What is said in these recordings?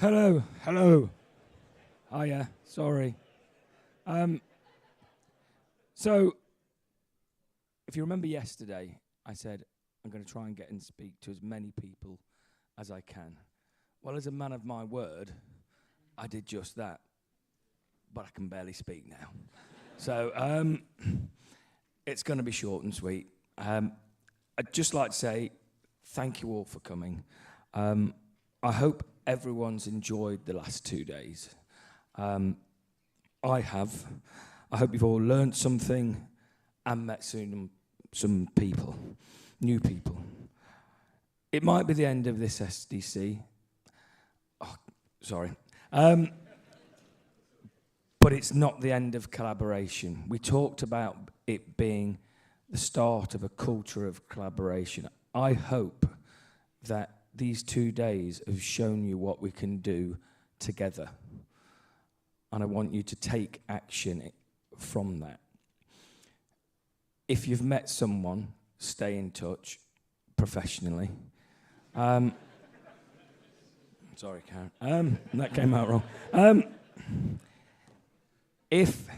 Hello. Hiya, sorry. So, if you remember yesterday, I said I'm going to try and get and speak to as many people as I can. Well, as a man of my word, I did just that, but I can barely speak now. So, it's going to be short and sweet. I'd just like to say thank you all for coming. I hope everyone's enjoyed the last 2 days. I have. I hope you've all learnt something and met some people, new people. It might be the end of this SDC. Oh, sorry. But it's not the end of collaboration. We talked about it being the start of a culture of collaboration. I hope that these 2 days have shown you what we can do together. And I want you to take action from that. If you've met someone, stay in touch professionally. Sorry, Karen. That came out wrong. If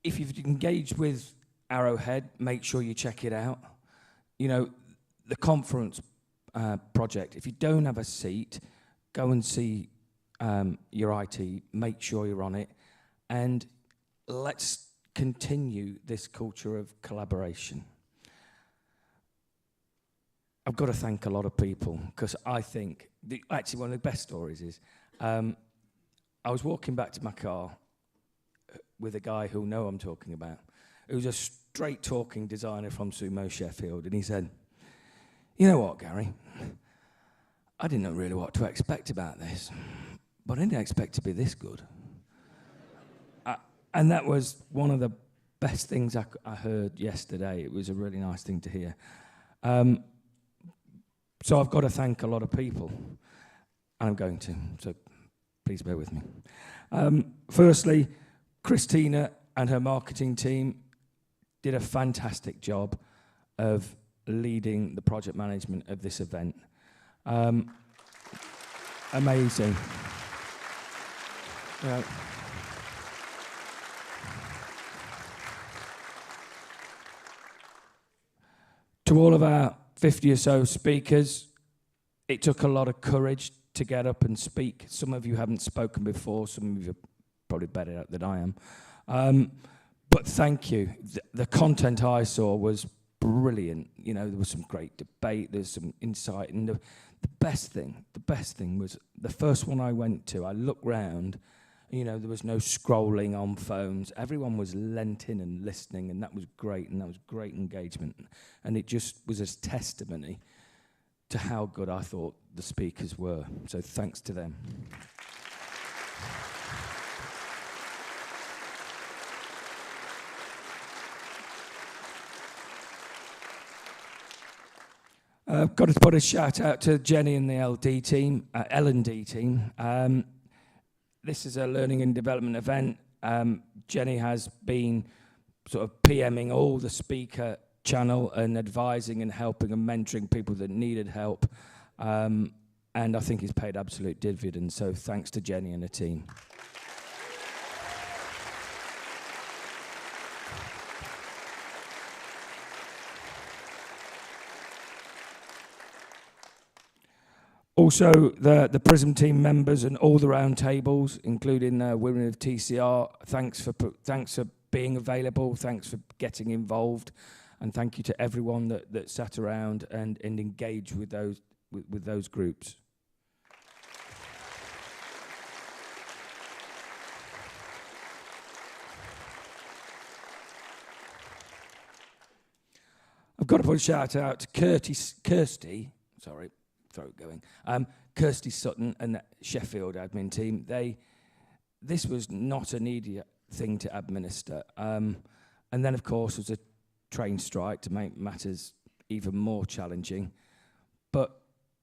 you've engaged with Arrowhead, make sure you check it out. You know, the conference project, if you don't have a seat, go and see your IT, make sure you're on it, and let's continue this culture of collaboration. I've got to thank a lot of people, because I think, actually one of the best stories is, I was walking back to my car with a guy who'll know I'm talking about, who's a straight-talking designer from Sumo Sheffield, and he said, "You know what, Gary? I didn't know really what to expect about this, but I didn't expect to be this good." And that was one of the best things I heard yesterday. It was a really nice thing to hear. So I've got to thank a lot of people, and I'm going to, so please bear with me. Firstly, Christina and her marketing team did a fantastic job of leading the project management of this event. Amazing. To all of our 50 or so speakers, it took a lot of courage to get up and speak. Some of you haven't spoken before, some of you are probably better at it than I am. But thank you. The content I saw was brilliant. You know, there was some great debate, there's some insight, and the best thing was the first one I went to, I looked round, you know, there was no scrolling on phones. Everyone was lent in and listening, and that was great, and that was great engagement. And it just was a testimony to how good I thought the speakers were. So thanks to them. I've got to put a shout out to Jenny and the L&D team. This is a learning and development event. Jenny has been sort of PMing all the speaker channel and advising and helping and mentoring people that needed help. And I think it's paid absolute dividends. So thanks to Jenny and the team. Also, the Prism team members and all the round tables, including women of TCR, thanks for being available, thanks for getting involved, and thank you to everyone that sat around and engaged with those groups. I've got to put a shout out to Kirsty Sutton and the Sheffield admin team. This was not an easy thing to administer. And then, of course, there was a train strike to make matters even more challenging. But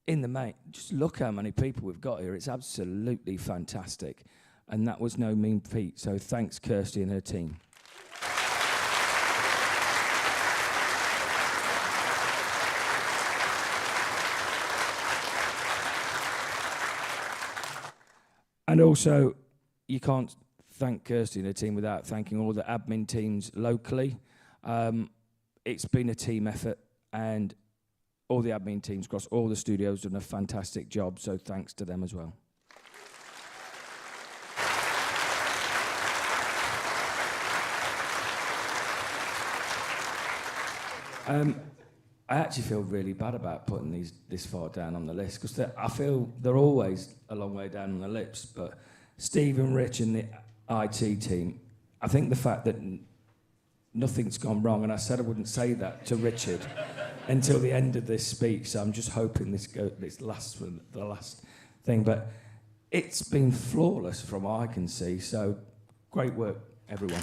in the main, just look how many people we've got here. It's absolutely fantastic. And that was no mean feat. So thanks, Kirsty and her team. And also, you can't thank Kirsty and her team without thanking all the admin teams locally. It's been a team effort, and all the admin teams across all the studios have done a fantastic job, so thanks to them as well. I actually feel really bad about putting these this far down on the list, because I feel they're always a long way down on the list. But Steve and Rich and the IT team, I think the fact that nothing's gone wrong, and I said I wouldn't say that to Richard until the end of this speech, so I'm just hoping this lasts for the last thing. But it's been flawless from what I can see, so great work, everyone.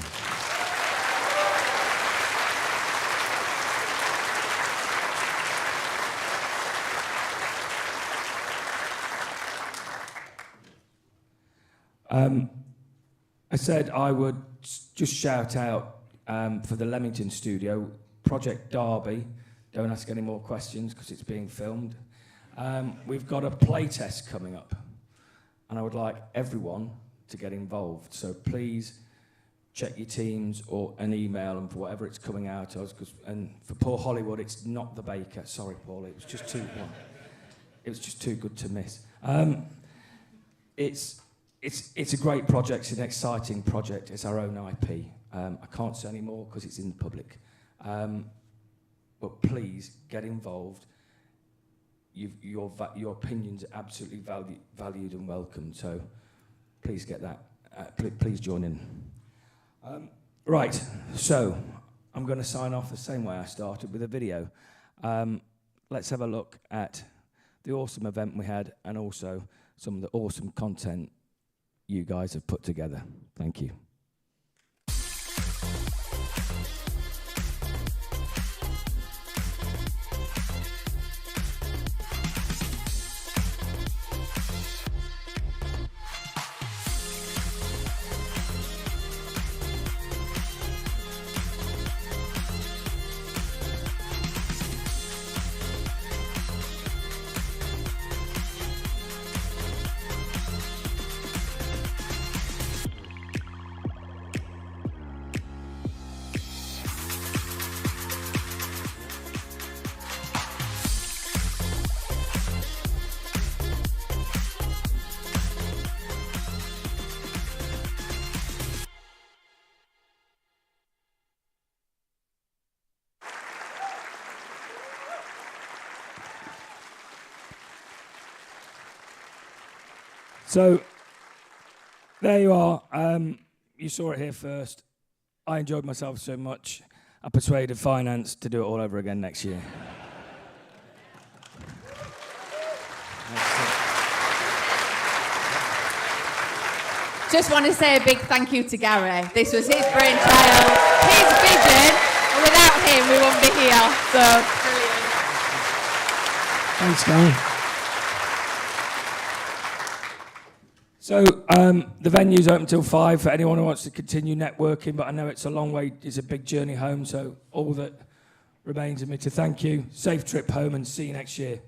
I said I would just shout out for the Leamington studio, Project Derby. Don't ask any more questions because it's being filmed. We've got a play test coming up, and I would like everyone to get involved. So please check your teams or an email and for whatever it's coming out of. And for Paul Hollywood, it's not the baker. Sorry, Paul, it was just too good to miss. It's a great project. It's an exciting project. It's our own IP. I can't say any more because it's in the public. But please get involved. Your opinions are absolutely valued and welcomed. So please get that. Please join in. Right. So I'm going to sign off the same way I started, with a video. Let's have a look at the awesome event we had, and also some of the awesome content you guys have put together. Thank you. So, there you are. You saw it here first. I enjoyed myself so much, I persuaded finance to do it all over again next year. Just want to say a big thank you to Gary. This was his brainchild, his vision, and without him we wouldn't be here. So, brilliant. Thanks, Gary. So the venue's open till 5 for anyone who wants to continue networking, but I know it's a long way, it's a big journey home, so all that remains of me to thank you. Safe trip home, and see you next year.